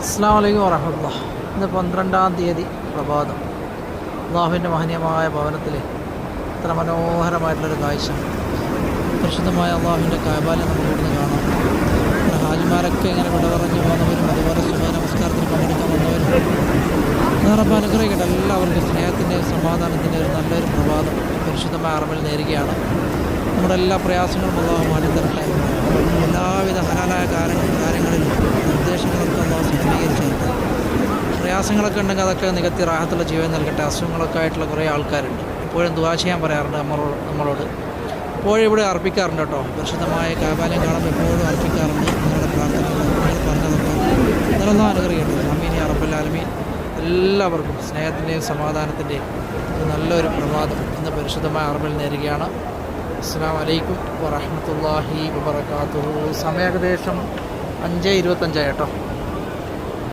അസ്സലാമു അലൈക്കും വറഹ്മത്തുള്ളാഹി. ഇന്ന് 12-ാം തീയതി പ്രഭാതം. അള്ളാഹുവിൻ്റെ മഹനീയമായ ഭവനത്തിൽ ഇത്ര മനോഹരമായിട്ടുള്ളൊരു കാഴ്ച. പരിശുദ്ധമായ അള്ളാഹുവിൻ്റെ കഅബാലയം നമുക്ക് ഇവിടുന്ന് കാണാം. ഇവിടെ ഹാജിമാരൊക്കെ ഇങ്ങനെ വിട പറഞ്ഞു പോകുന്നവരും അതുപോലെ സുബഹ നമസ്കാരത്തിന് പങ്കെടുക്കാൻ വന്നവരും റബ്ബ് അനുഗ്രഹിക്കട്ടെ. എല്ലാവർക്കും സ്നേഹത്തിൻ്റെയും സമാധാനത്തിൻ്റെ ഒരു നല്ലൊരു പ്രഭാതം പരിശുദ്ധമായ അറബിൽ നേരുകയാണ്. നമ്മുടെ എല്ലാ പ്രയാസങ്ങളും അള്ളാഹു മാറ്റിത്തരട്ടെ. എല്ലാവിധ ഹലാലായ കാര്യങ്ങളിലും നിർദ്ദേശങ്ങളൊക്കെ അള്ളാഹു സഫലീകരിച്ചിട്ടുണ്ട്. പ്രയാസങ്ങളൊക്കെ ഉണ്ടെങ്കിൽ അതൊക്കെ നികത്തി റാഹത്തുള്ള ജീവൻ നൽകട്ടെ. അസുഖങ്ങളൊക്കെ ആയിട്ടുള്ള കുറേ ആൾക്കാരുണ്ട്. എപ്പോഴും ദുആ ചെയ്യാൻ പറയാറുണ്ട് നമ്മളോട്. എപ്പോഴും ഇവിടെ അർപ്പിക്കാറുണ്ട് കേട്ടോ. പരിശുദ്ധമായ കഅബാലയം കാണുമ്പോൾ എപ്പോഴും അർപ്പിക്കാറുണ്ട്. നിങ്ങളുടെ പ്രാർത്ഥനകൾ പറഞ്ഞതൊക്കെ നിലനിന്ന് അനുഗ്രഹിക്കട്ടെ. ആമീൻ യാ റബ്ബൽ ആലമീൻ. എല്ലാവർക്കും സ്നേഹത്തിൻ്റെയും സമാധാനത്തിൻ്റെയും ഒരു നല്ലൊരു പ്രഭാതം ഇന്ന് പരിശുദ്ധമായ അറബിൽ നേരുകയാണ്. അസ്സലാമു അലൈക്കും വറഹ്മത്തുള്ളാഹി വബറകാതുഹു. സമയം ഏകദേശം 5:25 കേട്ടോ.